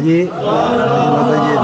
Haji, Bapak izin.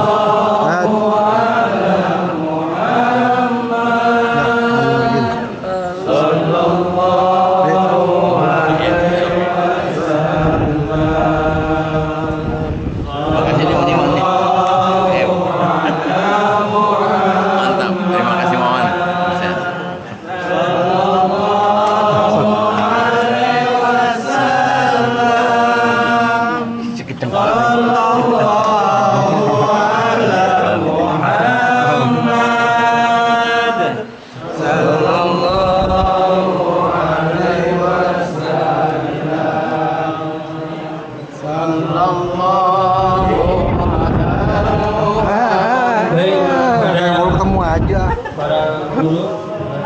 Para guru,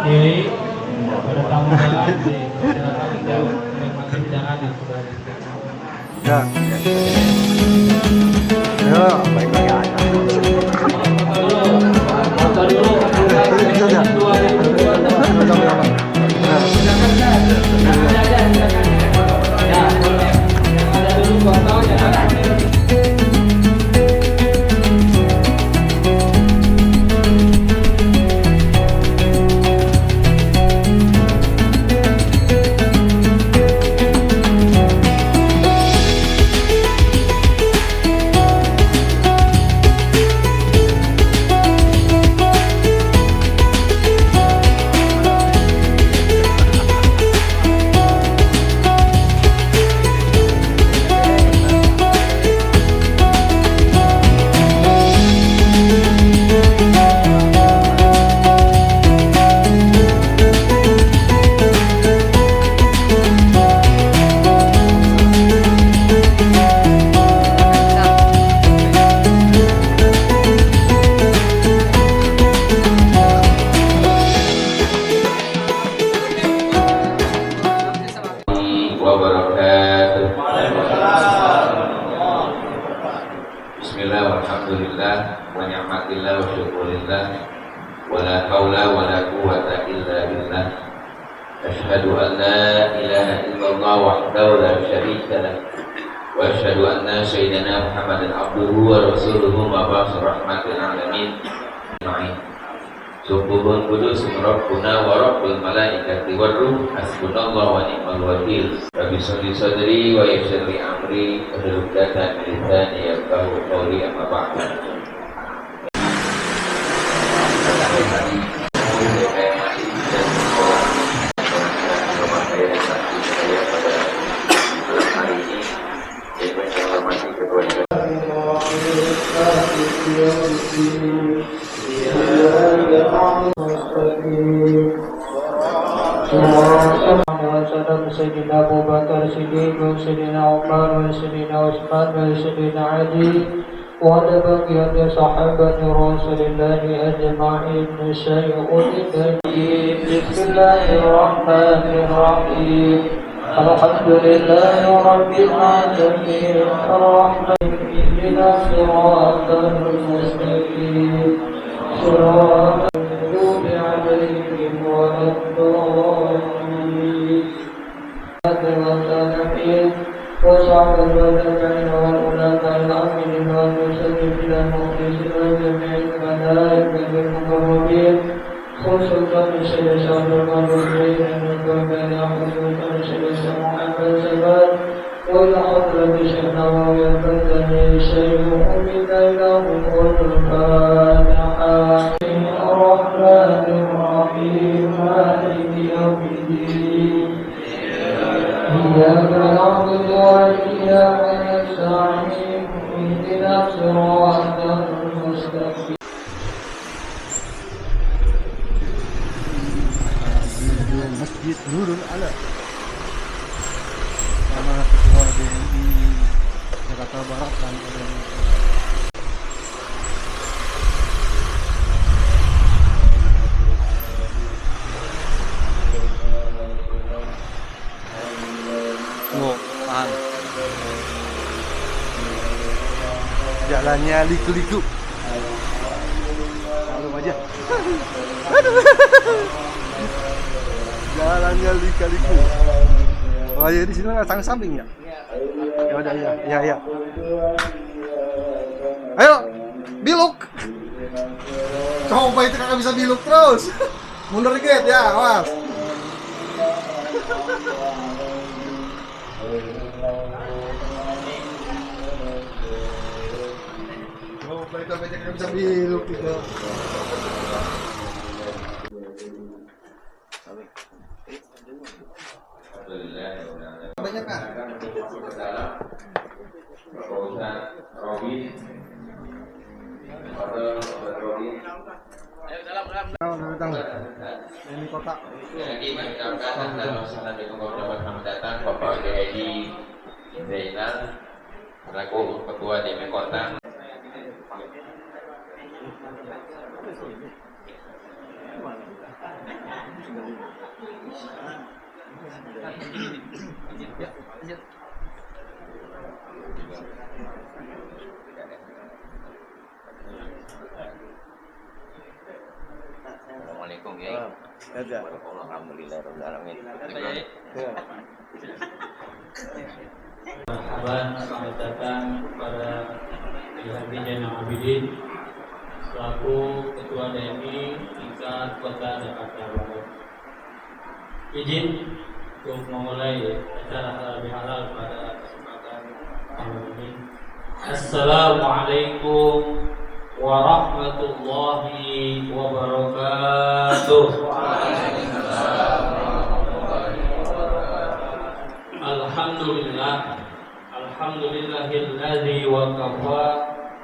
kiai, para tamu undangan silakan dijawab menikmati hidangan yang sudah disediakan. Ya, baik lagi aja. Foto dulu. Ada dulu foto ya. Bismillah walhamdulillah wa ni'matillah wa syukurillah wa la hawla wa la quwwata illa billah. Asyhadu an la ilaha illallah wahdahu la syarika lah wa asyhadu anna sayyidina Muhammadan abduhu wa rasuluhu mab'us rahmatil alamin. Subuhun kudus rabbuna wa rabbul malaikati war ruh hasbunallahu wa ni'mal wakil. Rabbi sholli sadri wa yassir li amri wahlul 'uqdatam min lisani yafqahu qawli amma ba'd. Sayyidina Abu Bakar Siddiq wa Sayyidina Umar wa Sayyidina Utsman wa Sayyidina Ali wa ala baqiyati sahabati Rasulillahi ajma'in sayyidina Bismillahirrahmanirrahim. Alhamdulillahi rabbil alamin arrahmanir ihdinas siratal mustaqim siratal maghdubi 'alaihim waladdallin. وصعب الوالدين والأولاد العاملين والمسلمين المخلصين وجميع الملائكة المقربين خصوصا سيد شهر المرسلين المكرمين خصوصا سيد محمد زمان وإلى حضرة شيخنا ويقدني شيخ أمنا لهم الفاتحة. الرحمن الرحيم مالك يوم الدين إياك نعبد وإياك نستعين اهدنا الصراط المستقيم. Masjid Nurul Alam sama ketua BNI Jakarta Barat dan jalannya liku-liku. Lalu aja. Aduh. Jalannya liku-liku. Oh ya, di sini nggak samping ya? Ya udah ya. Ayo, biluk. Coba itu kakak bisa biluk terus. Mundur dikit ya, awas. Coba itu kakak bisa biluk gitu. Banyak kan? Ini kotak. Jadi mengucapkan assalamualaikum warahmatullahi wabarakatuh. Bapak Haji Zainal selaku Ketua DP Kota. Assalamualaikum ya. Alhamdulillahirobbilalamin. Marhaban, selamat datang kepada Haji Zainal Abidin selaku Ketua DMI tingkat Kota Jakarta Barat. Izin untuk memulai acara halal bihalal pada kesempatan malam ini. Assalamualaikum warahmatullahi wabarakatuh. Alhamdulillahilladzi wa kafa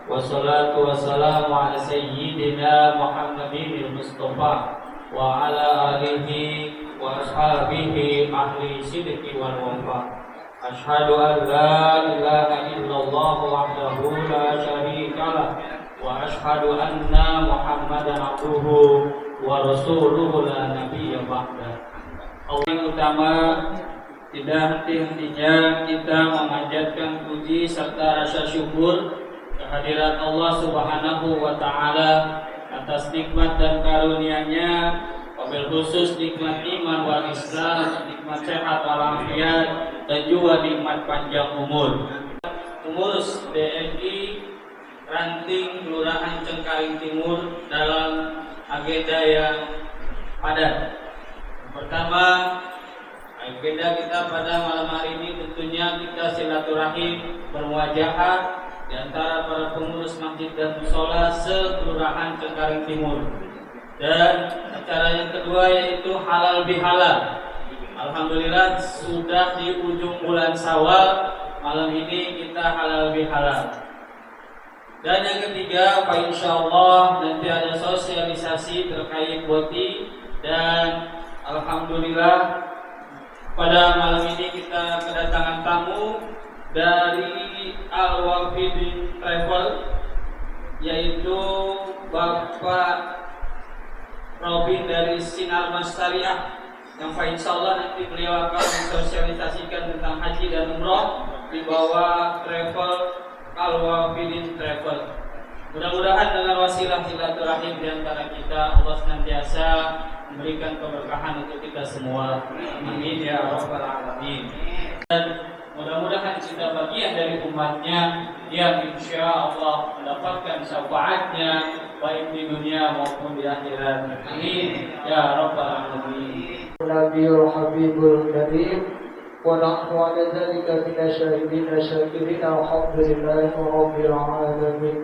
wassalatu wassalamu ala sayyidina Muhammadin Mustafa wa ala alihi wa ashabihi ahli sidqi wal wafa. Asyhadu an la ilaha illallah wahdahu la syarikalah wa asyhadu anna Muhammadan abduhu wa rasuluhu la nabiyya ba'da. Allah yang utama, tidak henti-hentinya kita memanjatkan puji serta rasa syukur kehadirat Allah Subhanahu wa taala atas nikmat dan karunia-Nya, wabil khusus nikmat iman wal Islam, nikmat sehat walafiat, dan juga nikmat panjang umur. Pengurus DMI Ranting Kelurahan Cengkareng Timur dalam agenda yang padat. Pertama, agenda kita pada malam hari ini tentunya kita silaturahim bermuajahah di antara para pengurus masjid dan mushola se-Kelurahan Cengkareng Timur. Dan acara yang kedua yaitu halal bihalal. Alhamdulillah sudah di ujung bulan Syawal, malam ini kita halal bihalal. Dan yang ketiga, Pak insyaallah nanti ada sosialisasi terkait boti. Dan alhamdulillah pada malam ini kita kedatangan tamu dari Al-Wafidin Travel, yaitu Bapak Robin dari Sinar Mastariah, yang insyaallah nanti beliau akan mensosialisasikan tentang haji dan umroh di bawah travel Al-Wafidin Travel. Mudah-mudahan dengan wasilah silaturahim di antara kita, Allah senantiasa memberikan keberkahan untuk kita semua. Amin ya rabbal alamin. Dan mudah-mudahan kita bagian dari umatnya yang insya Allah mendapatkan syafaatnya baik di dunia maupun di akhirat. Amin ya rabbal alamin. Nabiyul Habibul Karim wa nahnu ala dzalika minasyahidin syakirin alhamdulillahi rabbil alamin.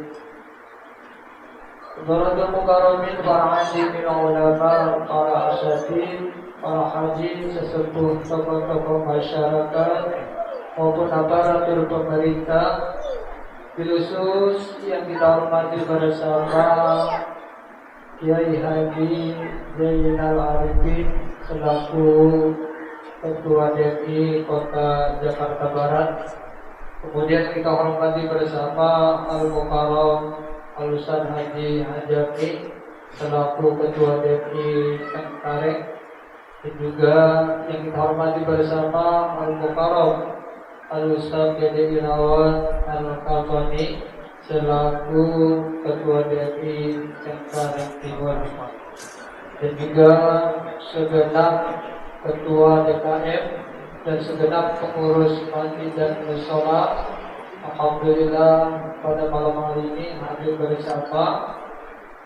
Saudara mukarramin, para alim ulama, para asatidz, para haji, sesepuh tokoh-tokoh masyarakat maupun aparatur pemerintah, khusus yang kita hormati bersama Kiai Haji Zainal Abidin selaku Ketua DMI Kota Jakarta Barat. Kemudian kita hormati bersama Al-Mukarram Al-Ustaz Haji Hajami selaku Ketua DMI Cengkareng, dan juga yang kita hormati bersama Al-Mukarram Al-Ustaz Gede Gunawan Al-Qatani selaku Ketua DMI Cengkareng Timur, dan juga segenap Ketua DKM dan segenap pengurus masjid dan mushola Alhamdulillah pada malam hari ini hadir bersama,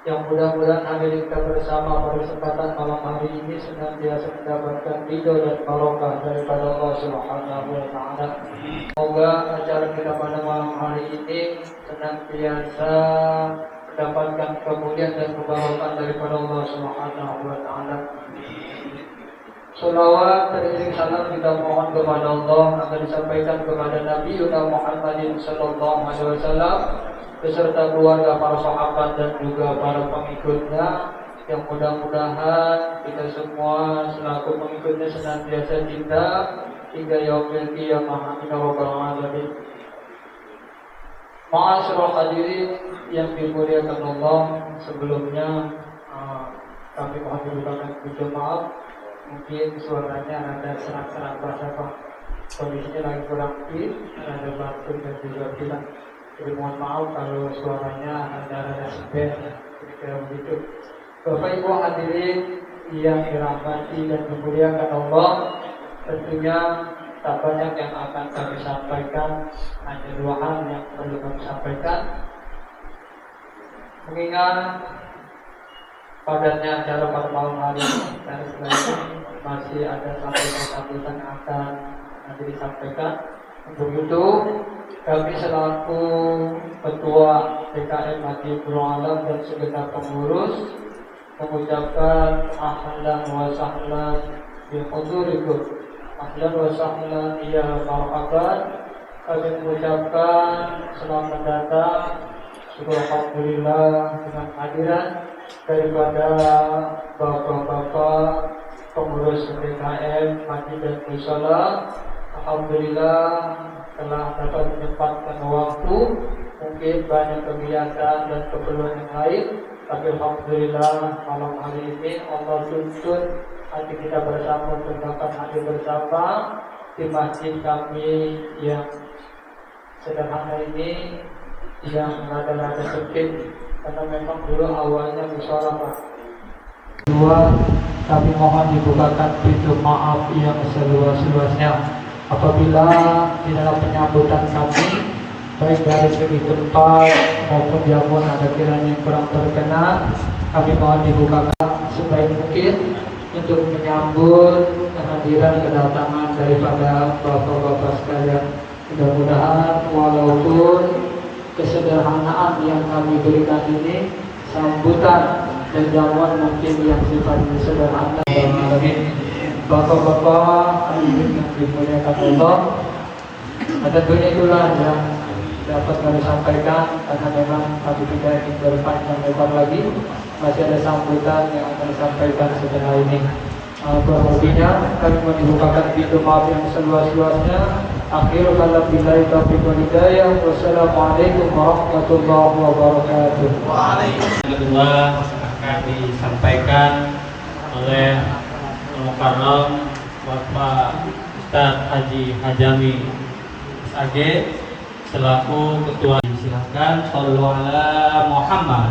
yang mudah-mudahan hadir kita bersama pada kesempatan malam hari ini senantiasa mendapatkan ridho dan barokah daripada Allah Subhanahu wa taala. Semoga acara kita pada malam hari ini senantiasa mendapatkan kemuliaan dan kebarokahan daripada Allah Subhanahu wa taala. Salawat dan salam kita mohon kepada Allah akan disampaikan kepada Nabi Muhammad sallallahu alaihi wasallam beserta keluarga, para sahabat dan juga para pengikutnya, yang mudah-mudahan kita semua selaku pengikutnya senantiasa cinta hingga yaumil qiyamah. Amin ya rabbal alamin. Ma'asyiral hadirin yang dimuliakan Allah, sebelumnya kami mohon dibukakan pintu maaf. Mungkin suaranya ada serak-serak bahasa Pak. Kondisinya lagi kurang fit, ada batuk dan juga pilek. Jadi mohon maaf kalau suaranya ada sebel, kira-kira begitu. Bapak Ibu hadirin yang dirahmati dan dimuliakan Allah, tentunya tak banyak yang akan kami sampaikan, hanya dua hal yang perlu kami sampaikan. Mengingat padatnya acara pada malam hari ini, dan selanjutnya masih ada sambutan-sambutan yang akan nanti disampaikan. Untuk itu kami selaku Ketua DKM Masjid Nurul Alam dan segenap pengurus mengucapkan ahlan wa sahlan bi hudurikum. Ahlan wa sahlan ya marhaban. Kami mengucapkan selamat datang, alhamdulillah dengan hadiran daripada bapak-bapak pengurus DKM Masjid dan Musala. Alhamdulillah telah dapat menyempatkan waktu, mungkin banyak kegiatan dan keperluan yang lain, tapi alhamdulillah malam hari ini Allah tuntun hati kita bersama untuk dapat hadir bersama di masjid kami yang sederhana ini, yang rada-rada sempit karena memang dulu awalnya musyawarah Pak. Kedua, kami mohon dibukakan pintu maaf yang seluas-luasnya apabila di dalam penyambutan kami, baik dari segi tempat maupun jamuan ada kiranya yang kurang berkenan, kami mohon dibukakan sebaik mungkin untuk menyambut kehadiran kedatangan daripada bapak-bapak sekalian. Mudah-mudahan walaupun kesederhanaan yang kami berikan ini, sambutan dan jamuan mungkin yang sifatnya sederhana, bapak-bapak hadirin yang dimuliakan Allah, tentunya itulah yang dapat kami sampaikan, karena memang kami tidak ingin berpanjang lebar lagi, masih ada sambutan yang akan disampaikan setelah ini. Berikutnya kami membukakan pintu maaf yang seluas-luasnya. Akhir kala billahi taufiq wal hidayah. Wassalamualaikum warahmatullahi wabarakatuh. Waalaikumsalam. Kedua akan disampaikan oleh Mukarram Bapak Ustaz Haji Hajami SAG selaku ketua. Silakan shollu ala Muhammad.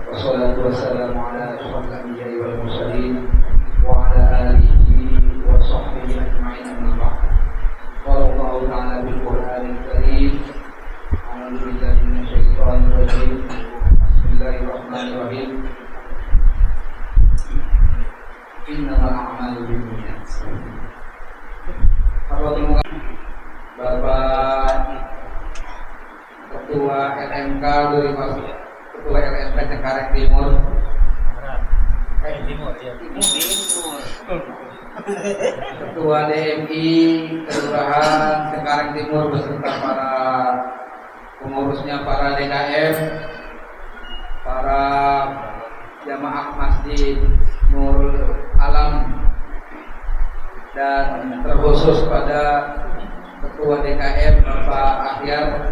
Wassalatu wassalamu ala asyrafil anbiya'i wal mursalin wa ala alihi wa sahbihi ajma'in, amma ba'd. Qala Allahu ta'ala bil Qur'anil Karim, a'udzu billahi minasyaitonir rajim. Bismillahirrahmanirrahim. Innamal a'malu binniyat. Bapak Ketua LMK dari Ketua LMK Cengkareng Timur. Ketua DMI Kelurahan Cengkareng Timur beserta para pengurusnya, para DKM, para jamaah Masjid Nurul Alam, dan terkhusus pada Ketua DKM Bapak Ahyar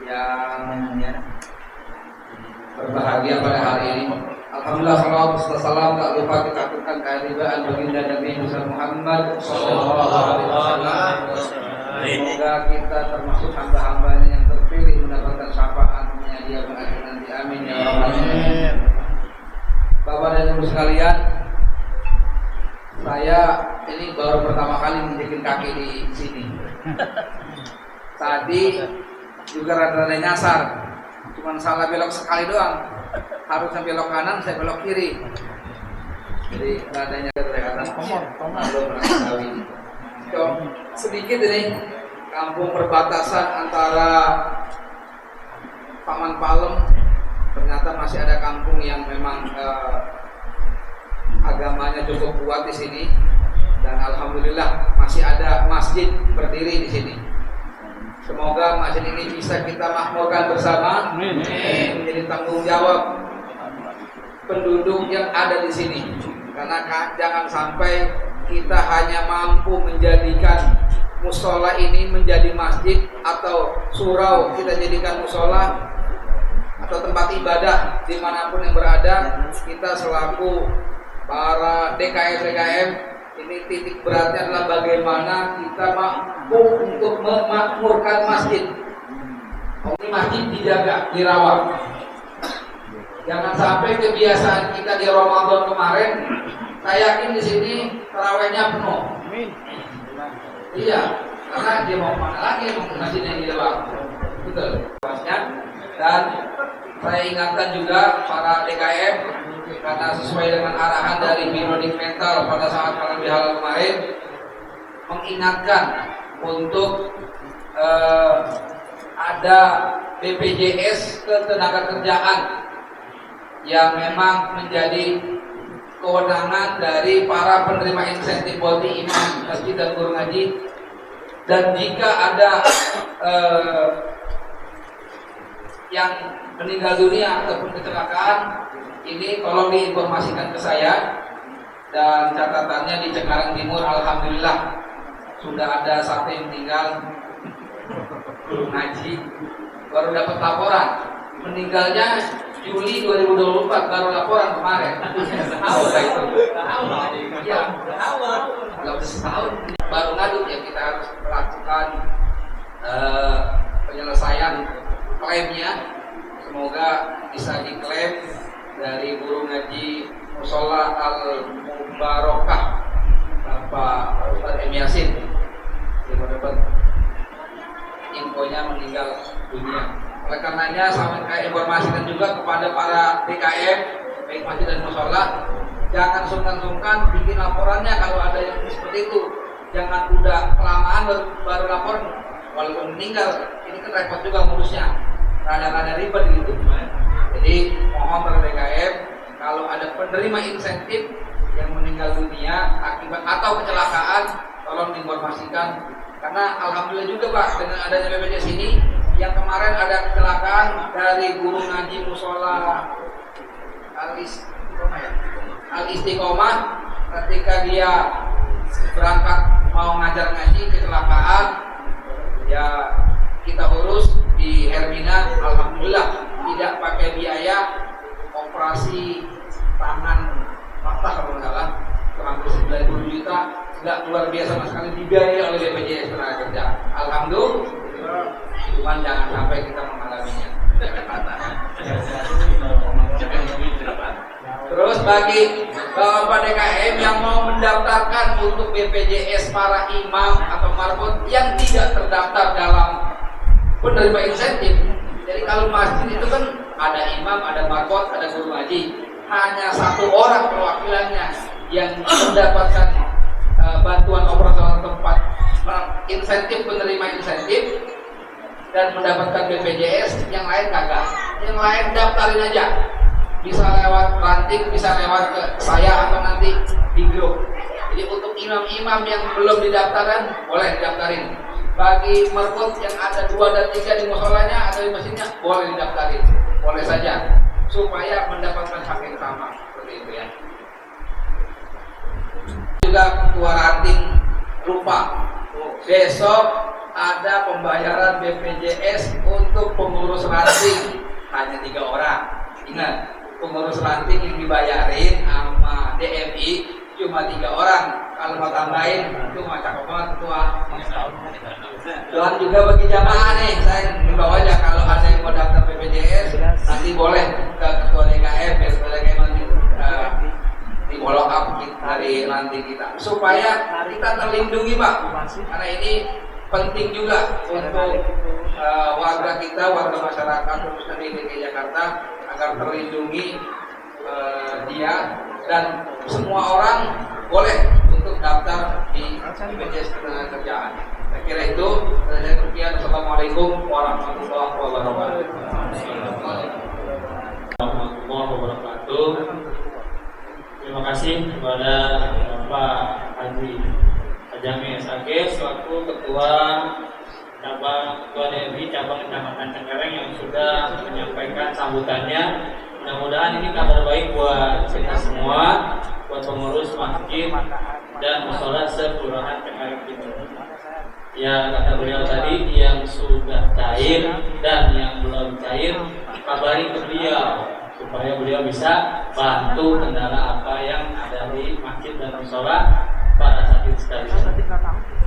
yang berbahagia pada hari ini. Alhamdulillah, salawat serta salam tak lupa kita aturkan kehadiran baginda Nabi Muhammad sallallahu alaihi wasallam. Semoga kita termasuk hamba-hambanya yang terpilih mendapatkan syafaatnya dia pada nanti. Amin ya rabbal alamin. Bapak dan Ibu sekalian, saya ini baru pertama kali menjekin kaki di sini. Tadi juga rada-rada nyasar, cuman salah belok sekali doang. Harusnya belok kanan, saya belok kiri. Jadi radanya kelihatan belum kali. Sedikit ini kampung perbatasan antara Paman Palem. Ternyata masih ada kampung yang memang agamanya cukup kuat di sini, dan alhamdulillah masih ada masjid berdiri di sini. Semoga masjid ini bisa kita makmurkan bersama, menjadi tanggung jawab penduduk yang ada di sini. Karena jangan sampai kita hanya mampu menjadikan musola ini menjadi masjid, atau surau kita jadikan musola, atau tempat ibadah dimanapun yang berada. Kita selaku para DKM ini titik beratnya adalah bagaimana kita mampu untuk memakmurkan masjid. Ini masjid dijaga, dirawat. Jangan sampai kebiasaan kita di Ramadan kemarin, saya yakin di sini tarawihnya penuh. Iya, karena dia mau mana lagi, mau masjidnya di luar. Betul. Dan saya ingatkan juga para DKM, karena sesuai dengan arahan dari Biro Mental pada saat halal bihalal kemarin, mengingatkan untuk ada BPJS ketenagakerjaan yang memang menjadi kewenangan dari para penerima insentif boti imam masjid dan guru ngaji. Dan jika ada yang meninggal dunia ataupun kecelakaan, ini tolong diinformasikan ke saya. Dan catatannya di Cikarang Timur, alhamdulillah sudah ada satu yang meninggal, guru ngaji, baru dapat laporan meninggalnya Juli 2024, baru laporan kemarin. Tahu itu? Tahu. Iya, belum setahun baru ngadu, ya kita harus melakukan penyelesaian klaimnya. Semoga bisa diklaim dari guru ngaji Musola Al-Mubarakah Bapak Ustaz M. Yasin, yang dapat infonya meninggal dunia. Oleh karenanya saya informasikan juga kepada para DKM baik masjid dan musola, jangan sungkan-sungkan bikin laporannya kalau ada yang seperti itu. Jangan udah kelamaan baru lapor walaupun meninggal. Ini kan repot juga ngurusnya, rada-rada ribet gitu. Jadi mohon para DKM, kalau ada penerima insentif yang meninggal dunia akibat atau kecelakaan, tolong diinformasikan. Karena alhamdulillah juga Pak, dengan adanya BPJS ini, yang kemarin ada kecelakaan dari guru ngaji musola Al-Istiqomah, ketika dia berangkat mau ngajar ngaji kecelakaan, ya kita urus di Hermina, alhamdulillah tidak pakai biaya operasi tangan patah kalau nggak salah, hampir 90 juta, nggak luar biasa sama sekali, dibiayai oleh BPJS Tenagakerjaan. Alhamdulillah, cuman jangan sampai kita mengalaminya. Terus bagi Bapak DKM yang mau mendaftarkan untuk BPJS para imam atau marbot yang tidak terdaftar dalam penerima insentif, jadi kalau masjid itu kan ada imam, ada marbot, ada guru ngaji, hanya satu orang perwakilannya yang mendapatkan bantuan operasional tempat insentif, penerima insentif dan mendapatkan BPJS, yang lain kagak. Yang lain daftarin aja, bisa lewat ranting, bisa lewat ke saya atau nanti di grup. Jadi untuk imam-imam yang belum didaftarkan boleh didaftarin. Bagi merkut yang ada 2 dan 3 di musolanya atau di masjidnya boleh didaftarin, boleh saja, supaya mendapatkan hak yang sama, seperti itu ya. Juga ketua ranting lupa, besok ada pembayaran BPJS untuk pengurus ranting, hanya 3 orang. Ingat, pengurus ranting yang dibayarin sama DMI cuma 3 orang. Kalau mau tambahin itu mah cakep banget ketua. Dan juga bagi jamaah nih, saya himbau aja kalau ada yang mau daftar BPJS nanti boleh ke ketua DKM, ketua DKM nanti follow up dari ranting kita supaya kita terlindungi Pak, karena ini penting juga untuk warga kita, warga masyarakat khususnya di DKI Jakarta agar terlindungi dia dan semua orang boleh untuk daftar di BPJS Ketenagakerjaan. Saya kira itu. Saya sekian. Assalamualaikum warahmatullahi wabarakatuh. Warahmatullahi wabarakatuh. Terima kasih kepada Bapak Haji Ajami SAG selaku Ketua DMI Cabang Kecamatan Cengkareng yang sudah menyampaikan sambutannya. Mudah-mudahan ini kabar baik buat kita semua, buat pengurus masjid dan mushola se-Kelurahan Cengkareng Timur. Ya, kata beliau tadi, yang sudah cair dan yang belum cair, kabari ke beliau supaya beliau bisa bantu kendala apa yang ada di masjid dan mushola para sakit sekalian.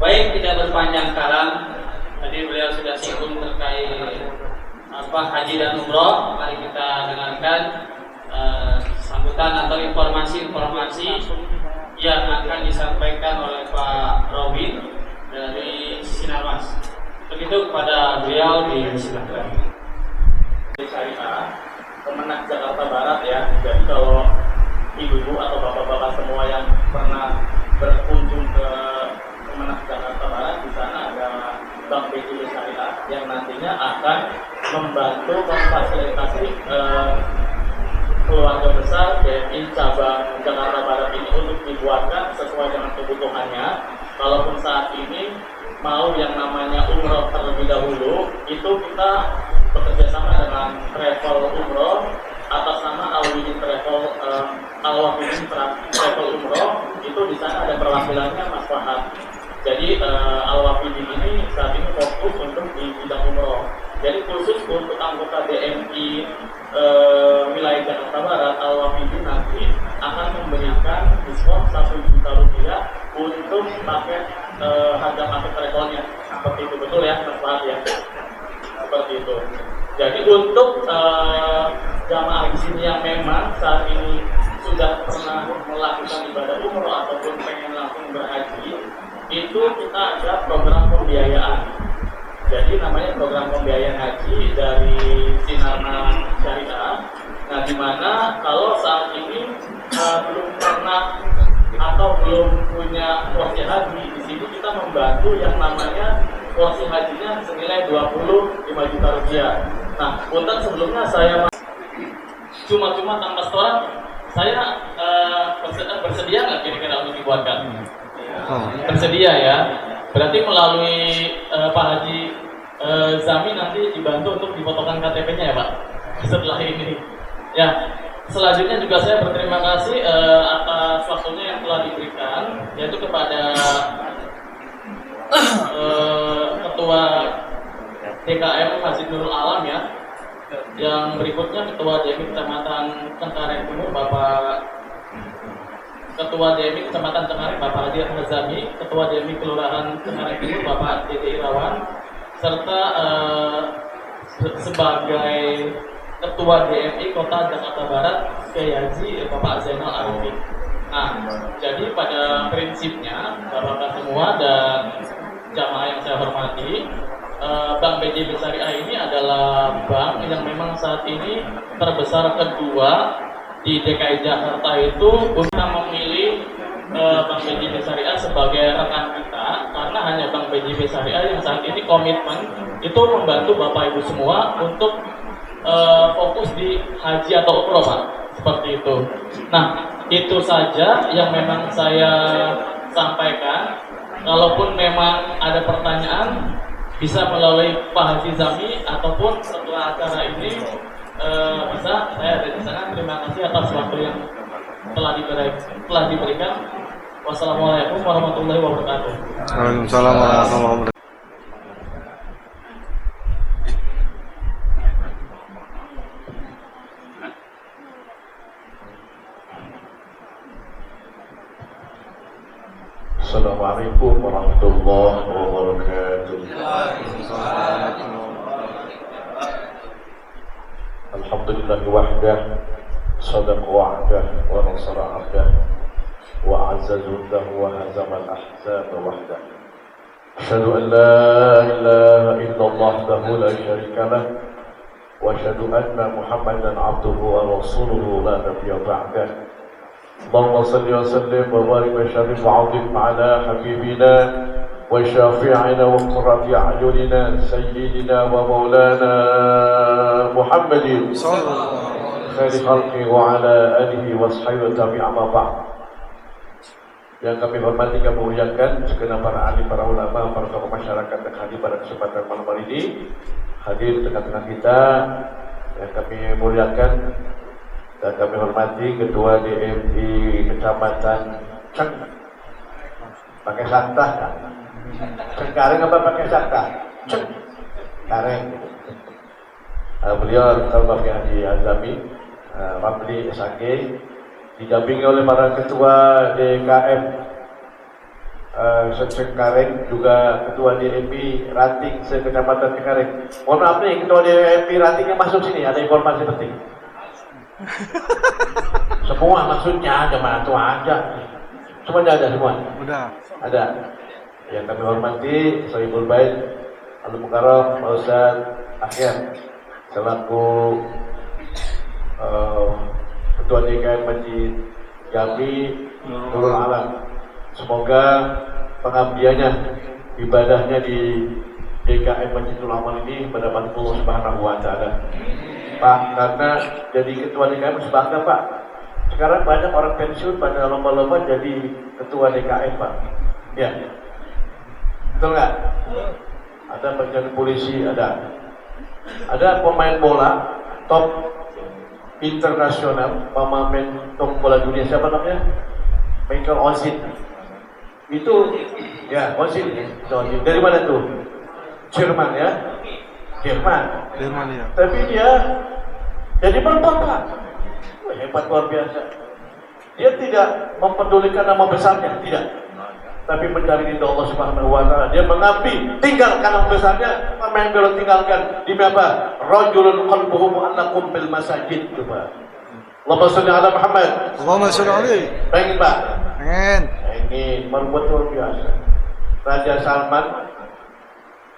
Baik, tidak berpanjang kalam. Tadi beliau sudah singgung terkait haji dan umroh. Mari kita dengarkan sambutan atau informasi-informasi yang akan disampaikan oleh Pak Robin dari Sinarmas. Begitu kepada beliau disilakan. Syariah Kemenak Jakarta Barat ya. Jadi kalau ibu-ibu atau bapak-bapak semua yang pernah berkunjung ke Kemenak Jakarta Barat, di sana ada Bank BJB Syariah yang nantinya akan membantu memfasilitasi keluarga besar BNI cabang Jakarta Barat ini untuk dibuatkan sesuai dengan kebutuhannya. Kalaupun saat ini mau yang namanya umroh terlebih dahulu, itu kita bekerja sama dengan travel umroh atas nama Al-Wihid Travel Travel Umroh. Itu di sana ada perwakilannya Mas Fahad. Jadi Al-Wafidi ini saat ini fokus untuk di bidang umroh. Jadi khusus untuk anggota DMI wilayah Jakarta Barat, Al-Wafidi nanti akan memberikan diskon 1 juta rupiah untuk paket harga paket travelnya. Seperti itu, betul ya Mas Fahad ya? Seperti itu. Jadi untuk jamaah di sini yang memang saat ini sudah pernah melakukan ibadah umroh ataupun pengen langsung berhaji, itu kita ada program pembiayaan. Jadi namanya program pembiayaan haji dari Sinarmas Syariah. Nah, di mana kalau saat ini belum pernah atau belum punya porsi haji, di sini kita membantu yang namanya porsi hajinya senilai 25 juta rupiah. Nah, punten sebelumnya saya cuma-cuma tanpa setoran, saya bersedia nggak kira-kira untuk dibuatkan? Bersedia ya. Berarti melalui Pak Haji Zami nanti dibantu untuk dipotongkan KTP-nya ya Pak setelah ini. Ya, selanjutnya juga saya berterima kasih atas waktunya yang telah diberikan, yaitu kepada Ketua DKM Masjid Nurul Alam ya. Yang berikutnya Ketua DMI Kecamatan Cengkareng Timur Ketua DMI Kecamatan Cengkareng Bapak Haji Ahmad Zami, Ketua DMI Kelurahan Cengkareng Timur Bapak Dede Irawan, serta sebagai Ketua DMI Kota Jakarta Barat Kiai Haji Bapak Zainal Arifin. Nah, jadi pada prinsipnya Bapak semua dan jamaah yang saya hormati, Bank BJB Syariah ini adalah bank yang memang saat ini terbesar kedua di DKI Jakarta itu. Kita memilih Bank BJB Syariah sebagai rekan kita karena hanya Bank BJB Syariah yang saat ini komitmen itu membantu Bapak Ibu semua untuk fokus di haji atau umroh Pak, seperti itu. Nah, itu saja yang memang saya sampaikan. Kalaupun memang ada pertanyaan, bisa melalui Pak Haji Zami ataupun setelah acara ini bisa, saya ada di sana. Terima kasih atas waktu yang telah diberikan. Wassalamualaikum warahmatullahi wabarakatuh. Waalaikumsalam warahmatullahi wabarakatuh. Assalamualaikum warahmatullahi wabarakatuh. Alhamdulillah wahdah, sadaq wa'dah, wa nasara abdah, وأعز جنده وهزم الأحزاب وحده أشهد أن لا إله إلا الله وحده لا شريك له وأشهد أن محمدا عبده ورسوله لا نبي بعده اللهم صل وسلم وبارك وشرف وعظم على حبيبنا وشافعنا وقرة أعيننا سيدنا ومولانا محمد خير خلقه وعلى آله وصحبه وتابعه أما بعد. Yang kami hormati, kami muliakan segenap para ahli, para ulama, para tokoh masyarakat yang hadir pada kesempatan malam hari ini, hadir tengah-tengah kita, yang kami muliakan dan kami hormati Ketua DMI Kecamatan Ceng, pakai sakta kan? Cengkareng apa pakai sakta? Cengkareng. Beliau Bapak Haji Azami Ramli SAG, didampingi oleh para ketua DKM Cengkareng, juga ketua DMI Ranting se-Kecamatan Cengkareng. Mohon maaf nih, ketua DMI Rantingnya masuk sini, ada informasi penting. Semua maksudnya cuma itu aja. Semuanya ada semua. Udah. Ada. Yang kami hormati Sohibul Bait Al Mukarram Pak Ustaz Akhir selaku Ketua DKM Masjid Jami Nurul Alam. Semoga pengabdiannya, ibadahnya di DKM Masjid Nurul Alam ini mendapat Allah Subhanahu wa Ta'ala. Pak, karena jadi ketua DKM sebangga Pak. Sekarang banyak orang pensiun pada lomba-lomba jadi ketua DKM Pak. Ya, betul nggak? Ada penjaga polisi, ada pemain bola top internasional, pemain top bola dunia, siapa namanya? Michael Onsit. Itu ya Onsit. Dari mana tuh? Jerman ya. Jerman ya. Tapi dia jadi perempuan Pak. Hebat luar biasa. Dia tidak mempedulikan nama besarnya, tidak. Tapi mencari ridha Allah Subhanahu wa Ta'ala. Dia mengambil, tinggalkan nama besarnya, apa yang beliau tinggalkan di apa? Rajulun qalbuhu mu'allaqun bil masajid, itu Pak. Allahumma sholli ala Muhammad. Allahumma sholli alaihi. Pengen Pak? Pengen. Ini berbuat luar biasa. Raja Salman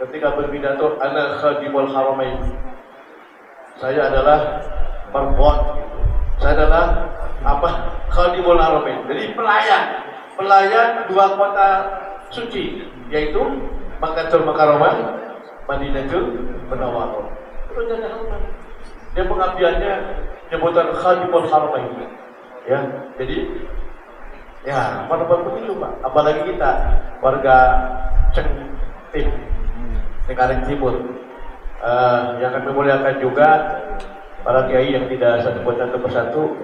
ketika berpidato, ana khadimul haramain. Saya adalah perempuan. Saya adalah apa? Khadimul haramain. Jadi pelayan dua kota suci, yaitu Makkatul Mukarramah, Madinatul Munawwarah. Dia pengabdiannya jabatan Khadimul Haramain. Ya, jadi ya pada begitu Pak. Apalagi kita warga Cengtim, Cengkareng Timur, yang kami muliakan juga para kiai yang tidak satu persatu.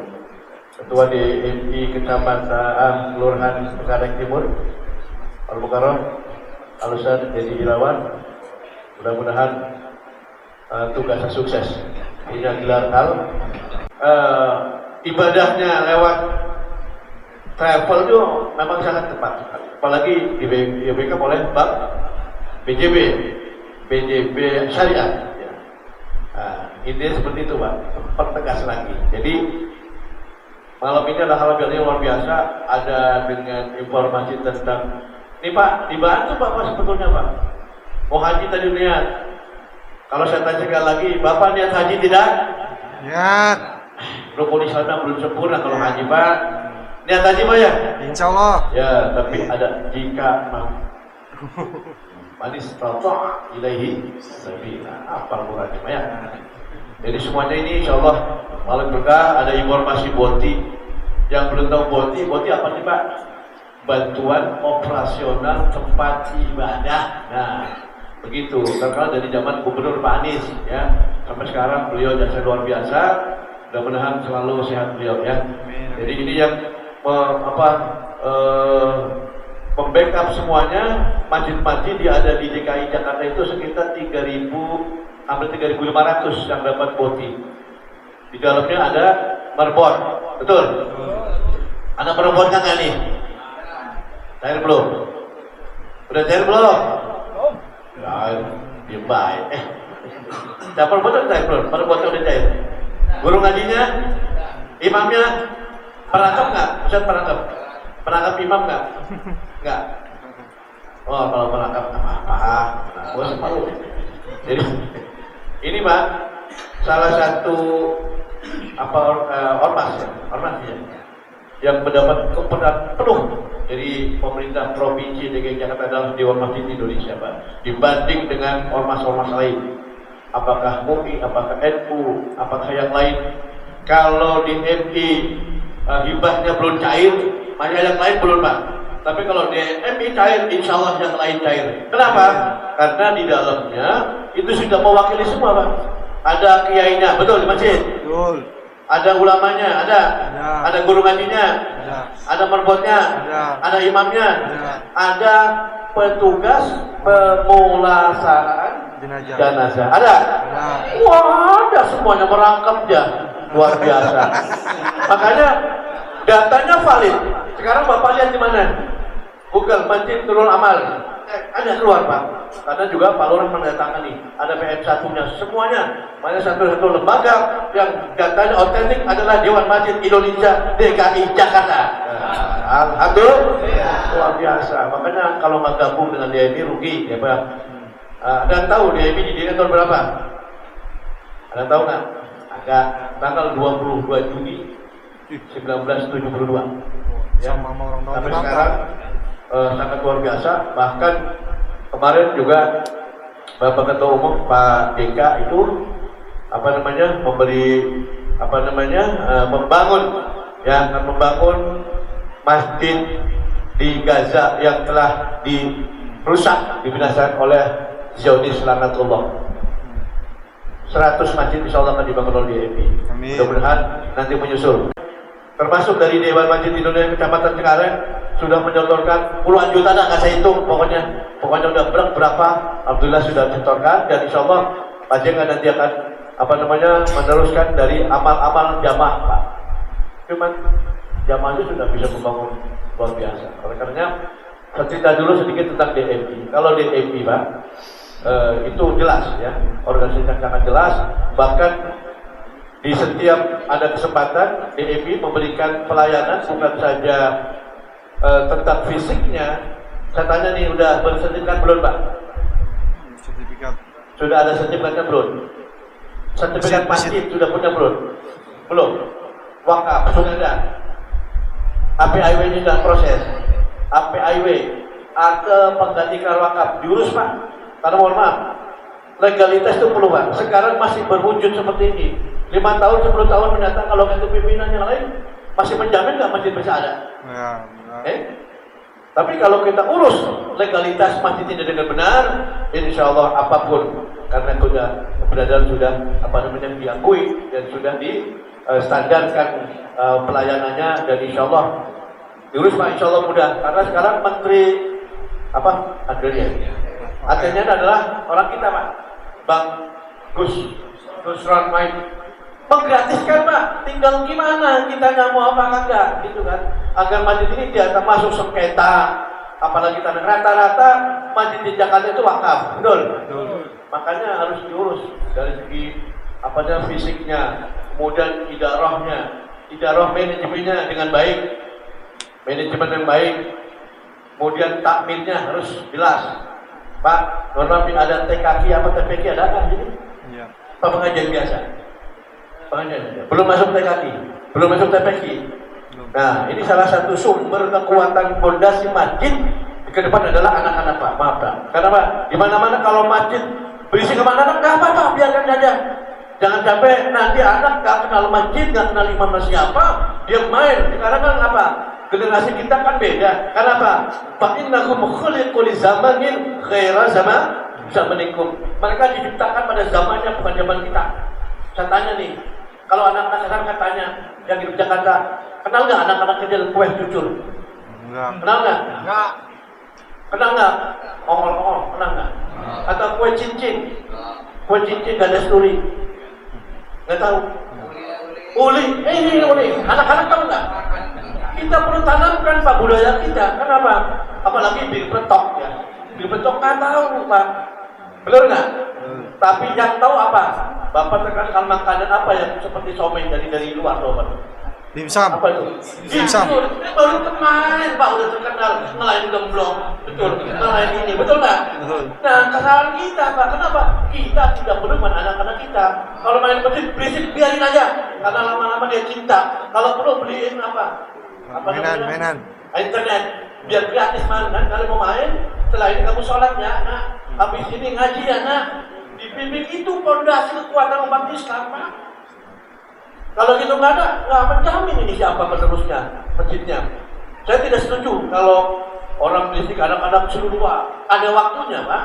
Ketua DMI Kecamatan Kelurahan Cengkareng Timur Al Mukarram Al Ustaz Dedi Irawan, mudah-mudahan tugasnya sukses, punya gelar hal, ibadahnya lewat travel itu memang sangat tepat, apalagi diberikan oleh Bank BJB Syariah ya. Intinya seperti itu Pak, pertegas lagi. Jadi malam ini adalah hal yang luar biasa, ada dengan informasi tentang ini Pak, dibantu Bapak sebetulnya Pak. Mau haji tadi niat. Kalau saya tanya sekali lagi, Bapak niat haji tidak? Niat. Rukun Islam belum sempurna kalau haji Pak. Niat haji Pak ya? Insya Allah. Ya, tapi ada jika manis tata ilaihi sabila. Apa Qurannya Pak ya? Jadi semuanya ini insya Allah malam berkah. Ada informasi Boti. Yang belum tahu Boti apa sih Pak? Bantuan operasional tempat ibadah. Nah, begitu. Karena dari zaman Gubernur Pak Anies ya, sampai sekarang beliau jasa luar biasa. Mudah-mudahan selalu sehat beliau ya. Jadi ini yang membackup semuanya. Masjid-masjid yang ada di DKI Jakarta itu sekitar 3.000 hampir 3.500 yang dapat Boti. Di dalamnya ada marbot, betul? Ada marbot kan nggak nih? Cair belum? Udah cair belum? Ya, diem baik. Dapur botol cair belum? Marbotnya udah cair. Guru ngajinya, imamnya perangkap nggak? Ustaz perangkap? Menangkap imam nggak? Nggak. Oh, kalau menangkap apa-apa, bos malu. Jadi ini Pak, salah satu ormas ya, yang mendapat kepercayaan penuh dari pemerintah provinsi DKI Jakarta adalah Dewan Masjid Indonesia Pak, dibanding dengan ormas-ormas lain. Apakah MUI, apakah NU, apakah yang lain. Kalau di MI hibahnya belum cair, masih yang lain belum Pak. Tapi kalau di MI cair, insya Allah yang lain cair. Kenapa? Karena di dalamnya itu sudah mewakili semua Pak. Ada kiainya, betul di masjid. Betul. Ada ulamanya, ada guru ngajinya, ada merbotnya, ada imamnya, ada petugas pemulasaraan jenazah. Ada? Wah, ada semuanya merangkap ya, luar biasa. Makanya datanya valid. Sekarang Bapak lihat di mana? Google Masjid Nurul Amal. Ada keluar Pak. Karena juga Pak Lurah mendatangkan nih. Ada PM1-nya semuanya. Mana satu lembaga yang datanya otentik adalah Dewan Masjid Indonesia DKI Jakarta. Alhamdulillah. Luar biasa. Makanya kalau nggak gabung dengan DMI rugi ya Pak. Ada yang tahu DMI didirikan tahun berapa? Ada yang tahu nggak? Ada tanggal 22 Juni 1972. Ya. Sampai sekarang sangat luar biasa. Bahkan kemarin juga Bapak Ketua Umum Pak DK itu membangun masjid di Gaza yang telah dirusak, dibinasakan oleh Zionis laknatullah. 100 masjid insya Allah akan dibangun oleh DMI. Mudah-mudahan nanti menyusul. Termasuk dari Dewan Masjid Indonesia Kecamatan Cengkareng sudah menyodorkan puluhan juta, nggak saya hitung, pokoknya udah berapa, alhamdulillah sudah disetorkan, dan insya Allah Pak Jengga nanti akan meneruskan dari amal-amal jamaah Pak. Cuman jamaah itu sudah bisa membangun luar biasa. Oleh karenanya cerita dulu sedikit tentang DMI. Kalau DMI Pak, itu jelas ya, organisasi yang sangat jelas, bahkan di setiap ada kesempatan DMI memberikan pelayanan bukan saja tentang fisiknya. Saya tanya nih, udah bersertifikat belum Pak? Sertifikat. Sudah ada sertifikatnya belum? Sertifikat masjid sudah punya belum? Belum. Wakaf sudah ada. APIW ini sudah proses. APIW, akte penggantikan wakaf diurus Pak. Karena mohon maaf, legalitas itu perlu Pak. Sekarang masih berwujud seperti ini. 5 tahun, 10 tahun mendatang kalau itu pimpinan yang lain masih menjamin nggak masjid bisa ada? Tapi kalau kita urus legalitas masjid ini dengan benar, insya Allah apapun, karena keberadaan sudah diakui dan sudah distandarkan pelayanannya, dan insya Allah diurus Pak, insya Allah mudah. Karena sekarang Menteri Agraria adalah orang kita Pak, Bang Gus Ron menggratiskan Pak, tinggal gimana kita mau apa enggak gitu kan, agar masjid ini tidak termasuk sengketa. Apalagi tanah rata-rata masjid di Jakarta itu wakaf, betul. Makanya harus diurus dari segi fisiknya, kemudian idarah manajemennya dengan baik, manajemen yang baik, kemudian takmirnya harus jelas Pak. Normal ada TKQ apa TPQ ada nggak ini? Iya. Apa pengajian biasa? Belum masuk TKQ, belum masuk TPQ. Nah, ini salah satu sumber kekuatan fondasi masjid ke depan adalah anak-anak Pak. Maaf Pak. Karena Pak, di mana-mana kalau masjid berisi kemana-mana, nggak apa-apa, biarkan saja. Jangan sampai nanti anak nggak kenal masjid, nggak kenal imam siapa, dia main. Sekarang kan apa? Generasi kita kan beda. Karena apa? Fa innakum khuliqu li zamanin ghaira zamanikum. Mereka diciptakan pada zamannya, bukan zaman kita. Saya tanya nih, kalau anak-anak sekarang tanya yang di Jakarta, kenal nggak anak-anak kecil kue cucur? Enggak. Kenal nggak? Enggak. Kenal nggak? Ongol-ongol, kenal nggak? Atau kue cincin? Kue cincin gak ada sturi? Nggak tahu? Uli, ini uli. Anak-anak tahu nggak? Kita perlu tanamkan Pak budaya kita. Kenapa? Apalagi bir petok ya. Bir petok nggak tahu Pak. Benar nggak? Tapi yang tahu apa? Bapak terkenal makanan apa yang seperti somai dari luar Bapak? Dimsum. Apa itu? Dimsum. Itu baru kemarin Pak udah terkenal ngelain gemblong. Betul, ngelain ini, betul nggak? Nah, kesalahan kita Pak, kenapa? Kita tidak berdemen anak-anak kita. Kalau main masjid berisik biarin aja, karena lama-lama dia cinta. Kalau perlu beliin apa? Mainan. Internet, biar gratis man. Dan kalau mau main, setelah ini kamu sholat ya, nak. Habis ini ngaji ya, nak. Dibimbing itu fondasi kekuatan umat Islam, Pak. Kalau gitu nggak ada, nggak menjamin ini siapa penerusnya, masjidnya. Saya tidak setuju kalau orang berisik anak-anak seluruh ada waktunya, Pak.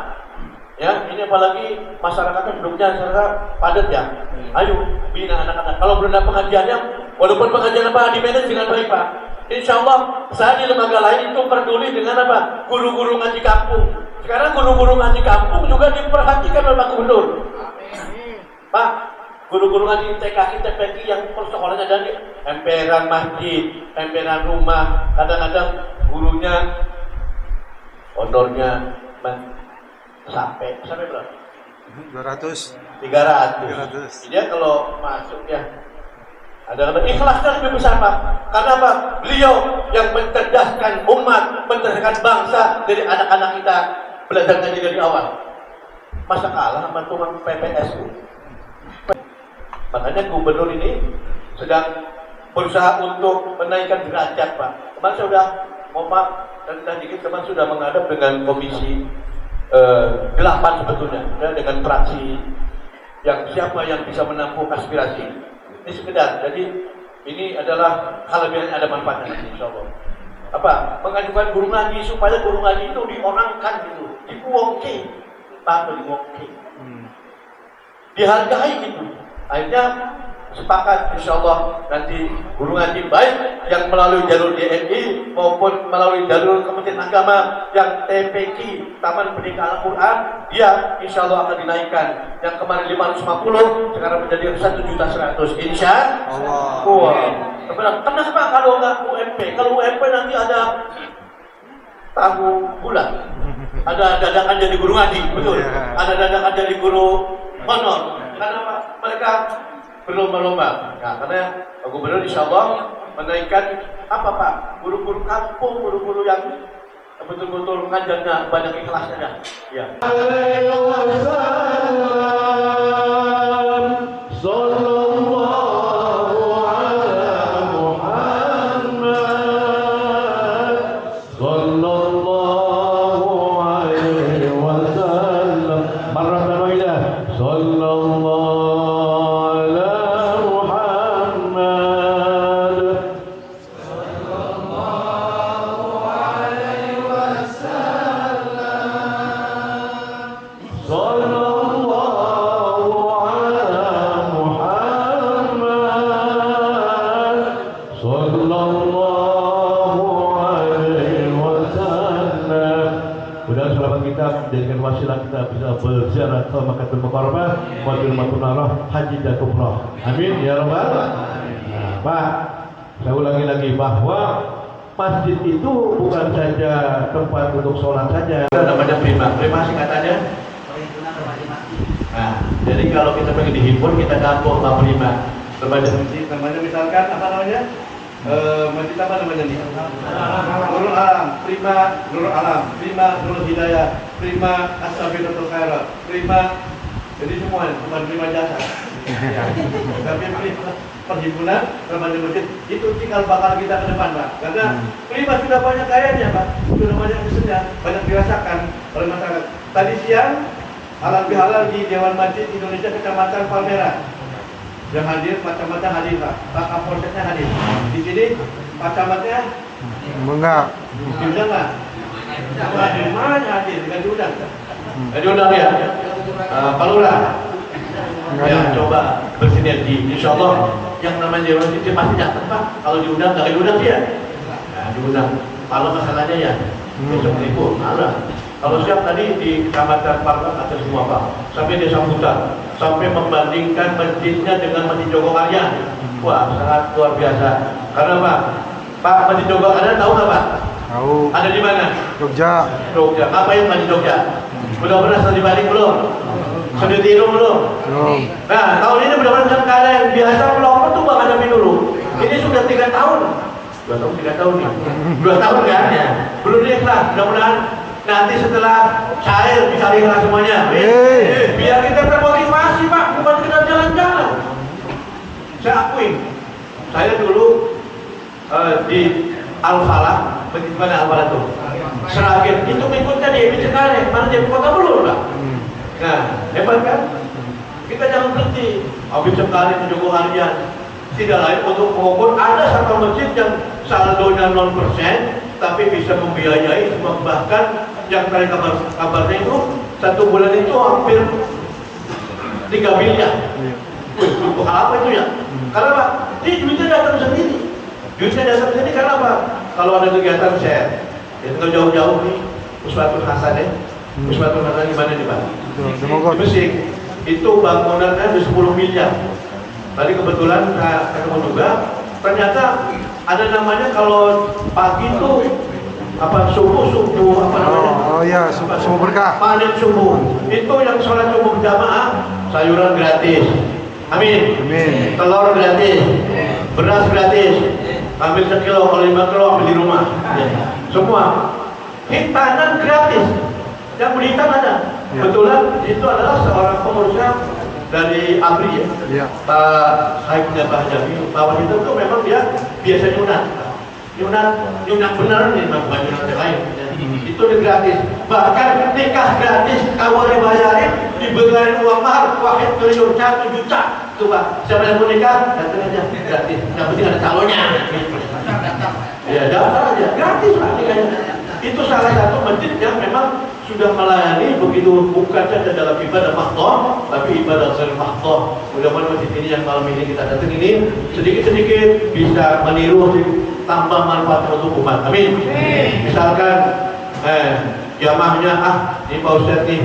Ya, ini apalagi masyarakatnya penduduknya secara padat ya. Ayo bina anak-anak. Kalau belum ada pengajiannya, walaupun pengajian apa dimanage dengan baik, Pak. Insya Allah saya di lembaga lain itu peduli dengan apa? Guru-guru ngaji kampung. Sekarang guru-guru ngaji kampung juga diperhatikan oleh Pak Gubernur. Pak, guru-guru ngaji TKI, TPK yang persekolahnya dari emperan masjid, emperan rumah, kadang-kadang gurunya honornya sampai berapa? 200. 300. Dia kalau masuk ya ada ikhlasnya lebih besar Pak. Karena apa? Beliau yang mencerdaskan umat, mencerdaskan bangsa dari anak-anak kita belajar ngaji dari awal. Masa kalah sama tukang PPSU? Makanya gubernur ini sedang berusaha untuk menaikkan derajat Pak. Kemarin saya sudah dan dikit kemarin sudah menghadap dengan komisi 8 sebetulnya, ya, dengan fraksi yang siapa yang bisa menampung aspirasi. Ini sekedar, jadi ini adalah hal yang ada manfaatnya insya Allah. Apa? Mengajukan guru ngaji supaya guru ngaji itu diorangkan gitu, diwongke, tak diwongke, dihargai gitu. Akhirnya sepakat insya Allah nanti guru ngaji baik yang melalui jalur DNI maupun melalui jalur Kementerian Agama yang TPQ Taman Pendidikan Al-Quran, dia insya Allah akan dinaikkan yang kemarin 550 sekarang menjadi 1.100.000 insya Allah. Kenapa kalau nggak UMP? Kalau UMP nanti ada tahu bulan, ada dadakan jadi guru ngaji, betul? Ada dadakan jadi guru honor. Kenapa? Mereka berlomba-lomba. Nah, karena Pak Gubernur insya Allah menaikkan apa Pak? Guru-guru kampung, guru-guru yang betul-betul ngajarnya banyak ikhlasnya. Ya. Dengan wasilah kita bisa berziarah ke Makkahul Mukarramah, Madinatul Munawwarah, haji dan umrah. Amin ya rabbal alamin. Nah, Pak, saya ulangi lagi bahwa masjid itu bukan saja tempat untuk sholat saja. Namanya prima singkatannya. Nah, jadi kalau kita pengen dihimpun kita campur Pak prima. Berbagai masjid namanya misalkan apa namanya? Masjid apa namanya nih? Nurul Alam, Prima Nurul Alam, Prima Nurul Hidayah, Prima As-Sabiqatul Khairat, Prima, jadi semua bukan Prima jasa. Tapi Prima perhimpunan remaja masjid itu cikal bakal kita ke depan Pak. Karena Prima sudah banyak kayanya Pak, sudah banyak misalnya, banyak dirasakan oleh masyarakat. Tadi siang halal bihalal di Dewan Masjid Indonesia Kecamatan Palmerah. Yang hadir, macam-macam hadir Pak. Pak Kapolseknya hadir. Di sini Pak Camatnya enggak. Diundang nggak? Di mana hadir? Nggak diundang. Nggak diundang ya? Pak Lurah. Ya, coba bersinergi. Insya Allah yang namanya Dewan Masjid pasti datang Pak. Kalau diundang, nggak diundang dia. Nah, diundang. Kalau masalahnya ya besok libur, malah. Kalau siap tadi di Kecamatan Parbat ada semua Pak, sampai Desa Hutan, sampai membandingkan masjidnya dengan Masjid Jogokarya. Wah, sangat luar biasa. Karena Pak Masjid Jogokarya tahu nggak Pak? Tahu. Ada di mana? Jogja. Jogja. Ngapain Masjid Jogja? Sudah pernah studi banding belum? Studi tiru belum? Belum. Nah, tahun ini mudah-mudahan keadaan yang biasa pelopor tuh Bang hadapi dulu. Ini sudah 3 tahun. 2 tahun, 3 tahun nih. 2 tahun kan ya. Belum ikhlas. Mudah-mudahan nanti setelah cair bisa ikhlas semuanya. Biar kita termotivasi Pak, bukan sekedar jalan-jalan. Saya akui, saya dulu di Al-Falah, bagaimana Al-Falah itu? Seragen, itu ikutnya di Cengkareng, mana jadi kota belum Pak? Nah, hebat kan? Kita jangan berhenti. Habis Cengkareng ke Jogokaryan, tidak lain untuk mengukur ada satu masjid yang saldonya 0%, tapi bisa membiayai semua, bahkan yang tadi kabarnya itu 1 bulan itu hampir 3 miliar. Wih, untuk hal apa itu ya? Karena Pak, ini duitnya datang sendiri. Duitnya datang sendiri karena apa? Kalau ada kegiatan share, ya tinggal jauh-jauh nih, Uswatul Hasan ya. Uswatul Hasan gimana nih Pak? Di Mesir, itu bangunannya di 10 miliar. Tadi kebetulan ketemu juga, ternyata ada namanya kalau pagi itu apa subuh apa namanya? Oh iya, subuh berkah. Panen subuh. Itu yang sholat subuh jamaah, sayuran gratis. Amin. Amin. Telur gratis, beras gratis. Ambil 1 kilo, kalau 5 kilo ambil di rumah. Semua. Hitanan gratis. Yang berhitan ada. Ya. Kebetulan itu adalah seorang pengurusnya dari ABRI ya. Iya. Pak Saifnya Pak Jami. Pak Wahid itu memang dia biasa nyunat benar nih, bukan nyunat yang lain. Itu gratis. Bahkan nikah gratis, kalau dibayarin, diberikan uang mahar, Wahid triliun 1 juta. Tuh Pak, siapa yang mau nikah, datang aja gratis. Yang penting ada calonnya. Ya daftar aja, gratis Pak nikahnya. Itu salah satu masjid yang memang sudah melayani begitu, bukan saja dalam ibadah mahdoh, tapi ibadah sel mahdoh. Mudah-mudahan masjid ini yang malam ini kita datang ini sedikit-sedikit bisa meniru, tambah manfaat untuk umat. Amin. Misalkan jamaahnya ini Pak Ustadz nih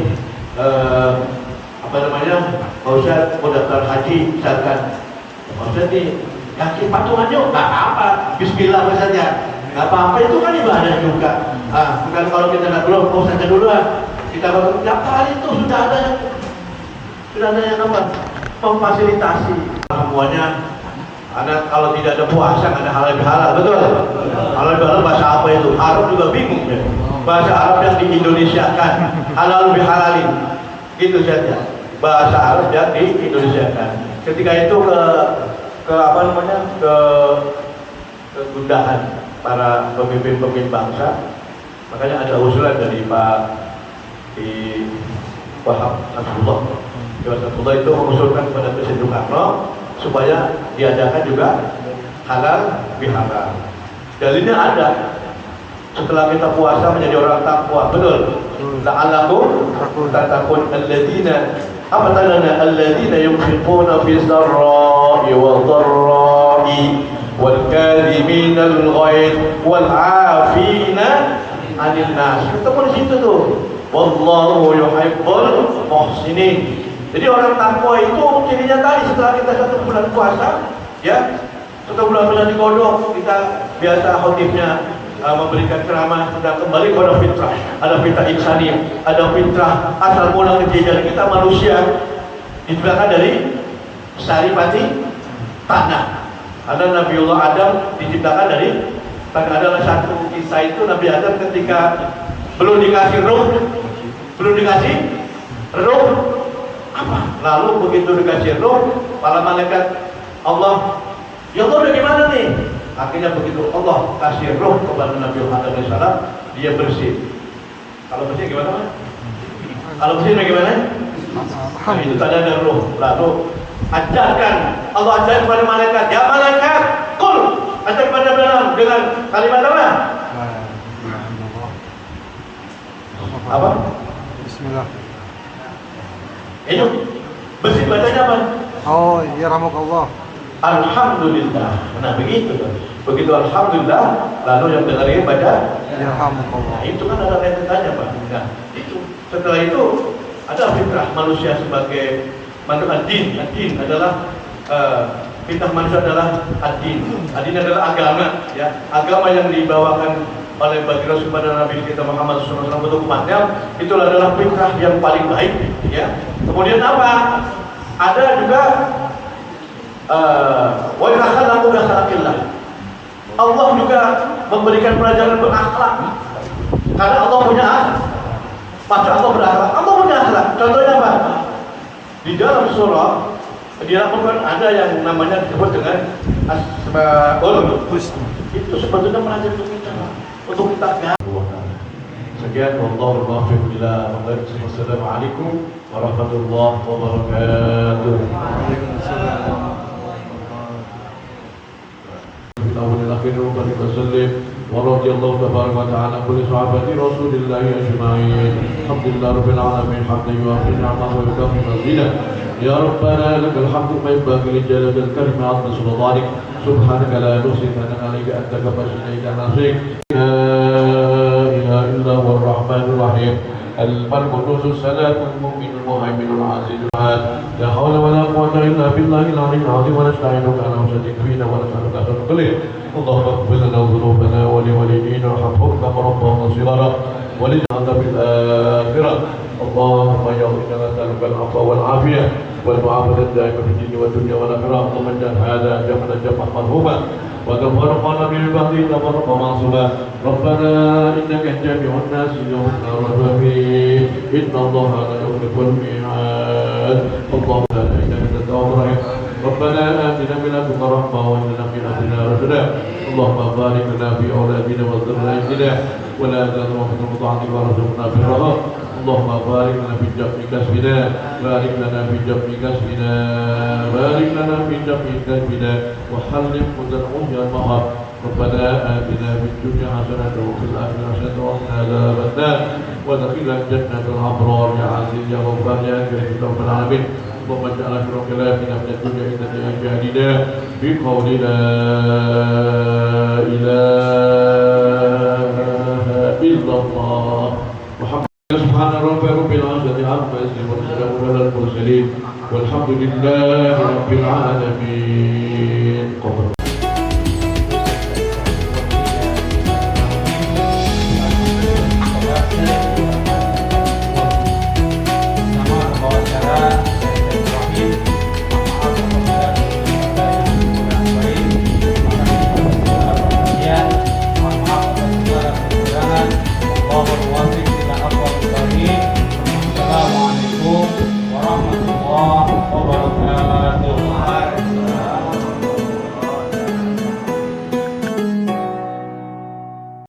apa namanya, Pak Ustadz mau daftar haji, misalkan Pak Ustadz nih yakin patungan yuk, nggak apa-apa, Bismillah saja. Nggak apa-apa, itu kan ibadah juga. Bukan kalau kita nggak belum, mau saja dulu kita baru daftar, itu sudah ada yang apa? Memfasilitasi semuanya. Karena kalau tidak ada puasa, nggak ada halal bihalal, betul? Halal bihalal bahasa apa itu? Arab juga bingung ya. Bahasa Arab yang diindonesiakan, halal bihalalin, gitu saja. Bahasa Arab yang diindonesiakan. Ketika itu ke apa namanya, kegundahan para pemimpin bangsa, makanya ada usulan dari Pak Wahab Nasrullah. Nasrullah itu mengusulkan kepada Presiden Soekarno supaya diadakan juga halal bihalal. Dalilnya ada. Setelah kita puasa menjadi orang takwa, betul. La'allakum tattaqun alladzina apa tadana alladzina yunfiquna fi sarra'i wa dharra'i wal kadhiminal ghaidh wal 'afina 'anil nas. Ketemu di situ tuh. Wallahu yuhibbul muhsinin. Jadi orang takwa itu cirinya tadi, setelah kita 1 bulan puasa, ya, 1 bulan digodok, kita biasa khotibnya memberikan ceramah tentang kembali kepada fitrah. Ada fitrah insani, ada fitrah asal mula kejadian kita manusia diciptakan dari saripati tanah. Ada Nabiullah Adam diciptakan dari tanah. Adalah satu kisah itu Nabi Adam ketika belum dikasih ruh apa? Lalu begitu dikasih ruh, para malaikat Allah, ya Allah udah gimana nih? Akhirnya begitu Allah kasih ruh kepada Nabi Muhammad SAW, dia bersih. Kalau bersih gimana? Kalau bersih bagaimana? Nah, itu tanda ada ruh. Lalu ajarkan, Allah ajar kepada malaikat, ya malaikat, kul, ajar kepada dalam dengan kalimat apa? Apa? Bismillah. Itu bersih bacanya apa? Oh, ya rahmukallah. Alhamdulillah. Nah begitu. Begitu alhamdulillah, lalu yang dengarnya baca Ya rahmukallah. nah, itu kan ada rentetannya Pak. Nah, itu setelah itu ada fitrah manusia sebagai manusia. Ad-din adalah fitrah manusia adalah ad-din. Ad-din adalah agama, ya. Agama yang dibawakan oleh baginda kepada Nabi kita Muhammad SAW untuk umatnya, itu adalah fitrah yang paling baik, ya. Kemudian apa? Ada juga wa idza khalaqu bi khalaqillah. Allah juga memberikan pelajaran berakhlak. Karena Allah punya maka Allah berakhlak. Allah punya akhlak. Contohnya apa? Di dalam surah dilaporkan ada yang namanya disebut dengan asmaul husna. Itu sebetulnya pelajaran untuk kita sekian, wallahu muwaffiq ila aqwamit. Wassalamualaikum warahmatullahi wabarakatuh. ورضي الله تبارك وتعالى كل صحابة رسول الله أجمعين. الحمد لله رب العالمين حمدا يوافي نعمه ويكافئ مزيدا. يا ربنا لك الحمد ما ينبغي لجلال الكريم عظم سلطانك. سبحانك لا نحصي ثناء عليك أنت كما أثنيت على نفسك. لا إله إلا هو الرحمن الرحيم الملك القدوس السلام المؤمن المهيمن العزيز العال. لا حول ولا قوة إلا بالله العلي العظيم. ونستعينك على وسطك فينا ونسألك أن تقلل. اللهم اغفر لنا ذنوبنا ولوالدينا وارحمهم كما ربونا صغارا ولجعلنا بالآخرة. اللهم يا رب إنا نسألك العفو والعافية والمعافاة الدائمة في الدين والدنيا والآخرة. اللهم اجعل هذا جمعنا جمعا مرحوما وتفرقنا من بعده تفرقا معصوما. ربنا إنك جامع الناس يوم لا ريب فيه إن الله لا يخلف الميعاد. اللهم لا إله إلا أنت التواب الرحيم. ربنا آتنا من لدنك رحمة وهب لنا من أمرنا رشدا. اللهم بارك لنا في أولادنا وذرياتنا ولا تذرهم في طاعتك وارزقنا برها. اللهم بارك لنا في جمع كسبنا بارك لنا في جمع كسبنا بارك لنا في جمع كسبنا وحلم مزرعون يا المهر. ربنا آتنا في الدنيا حسنة وفي الآخرة حسنة وقنا عذاب النار وادخلنا جنة الأبرار يا عزيز يا غفار يا كريم رب العالمين. اللهم اجعل آخر كلامنا من الدنيا إننا جاهدنا بقول لا إله إلا الله محمد. سبحان رب العزة عما يصفون وسلام على المرسلين والحمد لله رب العالمين.